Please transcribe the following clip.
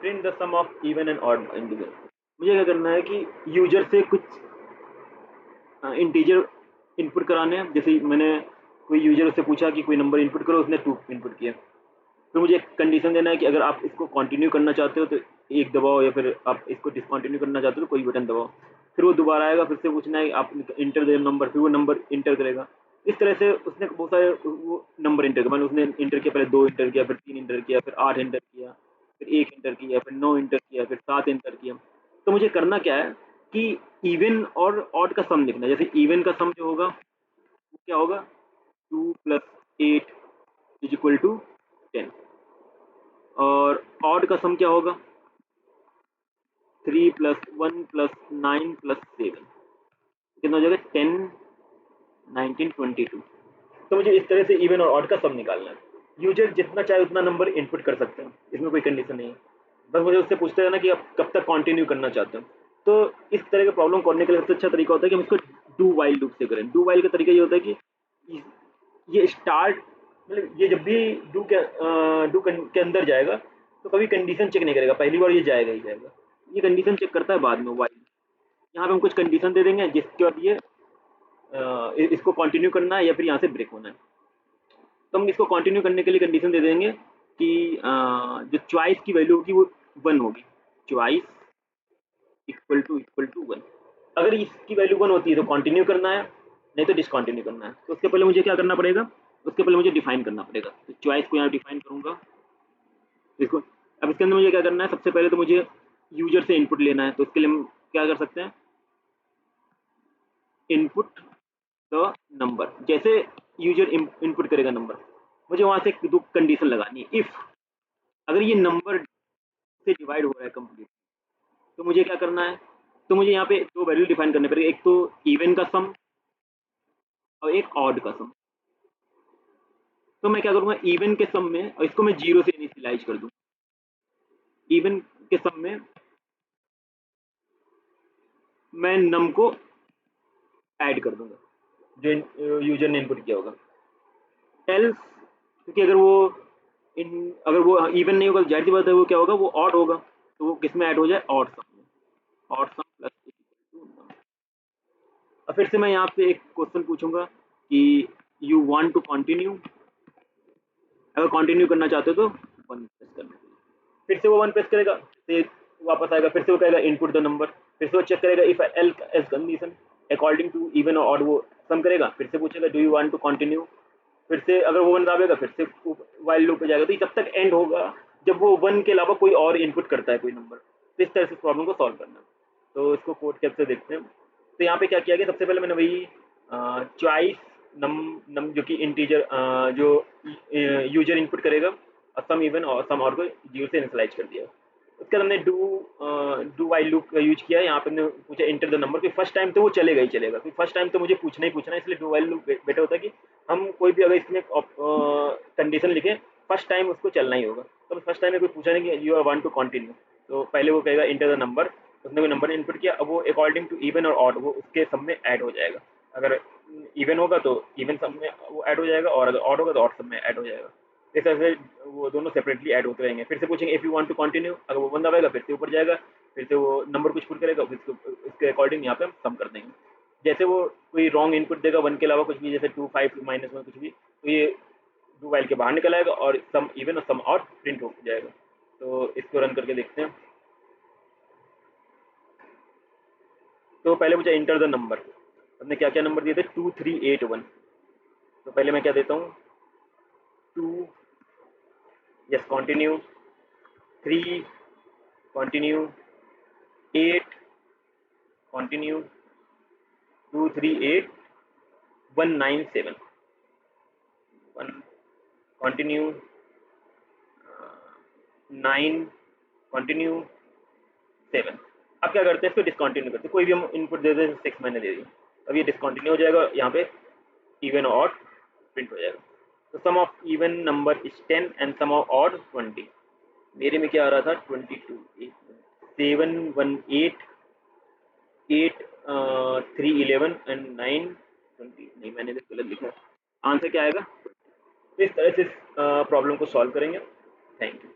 Print the sum of even and odd integer. मुझे क्या करना है कि यूजर से कुछ इंटीजर इनपुट कराने हैं। जैसे मैंने कोई यूजर से पूछा कि कोई नंबर इनपुट करो, उसने 2 इनपुट किया, तो मुझे एक कंडीशन देना है कि अगर आप इसको कंटिन्यू करना चाहते हो तो एक दबाओ, या फिर आप इसको डिसकंटिन्यू करना चाहते हो तो कोई बटन दबाओ। फिर वो दोबारा आएगा, फिर से पूछना है आप इंटर दे नंबर, फिर वो नंबर इंटर करेगा। इस तरह से उसने बहुत सारे वो नंबर इंटर किया, उसने इंटर किया, पहले 2 इंटर किया, फिर 3 इंटर किया, फिर 8 इंटर किया, फिर 1 इंटर किया, फिर 9 इंटर किया, फिर 7 इंटर किया। तो मुझे करना क्या है कि इवन और ऑड का सम लिखना है। जैसे इवन का सम जो होगा वो क्या होगा, 2 + 8 = 10, और ऑड का सम क्या होगा, 3 + 1 + 9 + 7, कितना हो जाएगा, 10, 19, 22। तो मुझे इस तरह से इवन और ऑड का सम निकालना है। यूजर जितना चाहे उतना नंबर इनपुट कर सकते हैं, इसमें कोई कंडीशन नहीं है। बस मुझे उससे पूछते रहना कि आप कब तक कंटिन्यू करना चाहते हैं। तो इस तरह के प्रॉब्लम करने के लिए सबसे अच्छा तरीका होता है कि हम इसको डू वाइल लूप से करें। डू वाइल का तरीका ये होता है कि ये स्टार्ट, मतलब ये जब भी डू के अंदर जाएगा तो कभी कंडीशन चेक नहीं करेगा, पहली बार ये जाएगा ही जाएगा। ये कंडीशन चेक करता है बाद में वाइल। यहाँ पे हम कुछ कंडीशन दे देंगे जिसके बाद ये इसको कंटिन्यू करना है या फिर यहाँ से ब्रेक होना है। तो हम इसको कंटिन्यू करने के लिए कंडीशन दे देंगे कि जो चॉइस की वैल्यू होगी वो 1 होगी, चॉइस इक्वल टू 1। अगर इसकी वैल्यू 1 होती है तो कंटिन्यू करना है, नहीं तो डिसकंटिन्यू करना है। तो उसके पहले मुझे क्या करना पड़ेगा, उसके पहले मुझे डिफाइन करना पड़ेगा। तो चॉइस को यहाँ डिफाइन करूंगा इसको। अब इसके अंदर मुझे क्या करना है, सबसे पहले तो मुझे यूजर से इनपुट लेना है। तो इसके लिए हम क्या कर सकते हैं, इनपुट द नंबर। जैसे यूजर इनपुट करेगा नंबर, मुझे वहां से 2 कंडीशन लगानी है। इफ अगर ये नंबर से डिवाइड हो रहा है कंप्लीट, तो मुझे क्या करना है, तो मुझे यहाँ पे 2 वैल्यू डिफाइन करने पड़ेगा, एक तो इवन का सम और एक ऑड का सम। तो मैं क्या करूंगा, इवन के सम में, और इसको मैं 0 से इनिशियलाइज कर दूं। इवन के सम में मैं नम को ऐड कर दूंगा जो यूजर ने इनपुट किया होगा। एल्स, क्योंकि अगर वो इवन नहीं होगा, जाहिर सी बात है वो क्या होगा, वो ऑड होगा। तो वो किस में ऐड हो जाए, ऑड सम में, ऑड सम प्लस नम। और फिर से मैं यहाँ पे एक क्वेश्चन पूछूंगा कि यू वांट टू कंटिन्यू। अगर कंटिन्यू करना चाहते हो तो 1 प्रेस करने के लिए, फिर से वो 1 प्रेस करेगा, फिर वापस आएगा, फिर से वो कहेगा इनपुट द नंबर, फिर से वो चेक करेगा if else condition according to even और ऑड, वो सम करेगा, फिर से पूछेगा do you want to continue, फिर से अगर वो 1 दाबेगा फिर से वाइल लूप पे जाएगा। तो ये तब तक एंड होगा जब वो 1 के अलावा कोई और इनपुट करता है कोई नंबर। तो इस तरह से प्रॉब्लम को सॉल्व करना है। तो इसको कोड कैसे देखते हैं। तो यहाँ पे क्या किया गया, सबसे पहले मैंने वही चॉइस नम जो कि इंटीजर जो यूजर इनपुट करेगा, और सम इवन और सम और को 0 से इनिशियलाइज कर दिया। उसके बाद हमने डू वाइल लूप का यूज किया। यहाँ पे हमने पूछा इंटर द नंबर, क्योंकि फर्स्ट टाइम तो वो चलेगा ही चलेगा, क्योंकि फर्स्ट टाइम तो मुझे पूछना ही पूछना है, इसलिए डू वाइल लूप बेटर होता है कि हम कोई भी अगर इसमें कंडीशन लिखें फर्स्ट टाइम उसको चलना ही होगा। तो फर्स्ट टाइम में कोई पूछा नहीं कि you are want to continue, तो पहले वो कहेगा इंटर द नंबर, उसने कोई नंबर इनपुट किया, अब वो अकॉर्डिंग टू इवन और ऑड वो उसके सब में ऐड हो जाएगा। अगर इवन होगा तो इवन सब में वो ऐड हो जाएगा, और अगर ऑड होगा तो ऑड सब में ऐड हो जाएगा। इस तरह से वो दोनों सेपरेटली ऐड होते रहेंगे। फिर से पूछेंगे if you want to continue, अगर वो बंदा आएगा फिर से ऊपर जाएगा, फिर से वो नंबर कुछ पुट करेगा, फिर उसके अकॉर्डिंग यहाँ पे हम सम कर देंगे। जैसे वो कोई रॉन्ग इनपुट देगा 1 के अलावा कुछ भी, जैसे 2, 5, -1 कुछ भी, तो ये डू वाइल के बाहर निकल आएगा और सम इवन और सम ऑड प्रिंट हो जाएगा। तो इसको रन करके देखते हैं। तो पहले मुझे इंटर द नंबर, हमने क्या क्या नंबर दिए थे, 2, 3, 8, 1। तो पहले मैं क्या देता हूँ, 2, yes continue, 3 continue, 8 continue, 2, 3, 8, 1, 9, 7, 1 continue, 9 continue, 7। अब क्या करते हैं, इसको डिसकंटिन्यू करते हैं। कोई भी हम इनपुट दे दें, 6 मैंने दे दी, अब ये डिसकंटिन्यू हो जाएगा, यहाँ पे इवन और ऑड प्रिंट हो जाएगा। तो sum of even number is 10 and sum of odd 20। मेरे में क्या आ रहा था, 22, 7, 1, 8, 8, 3, 11 एंड 9, 20। नहीं, मैंने तो गलत लिखा। आंसर क्या आएगा। इस तरह से प्रॉब्लम को सॉल्व करेंगे। Thank you.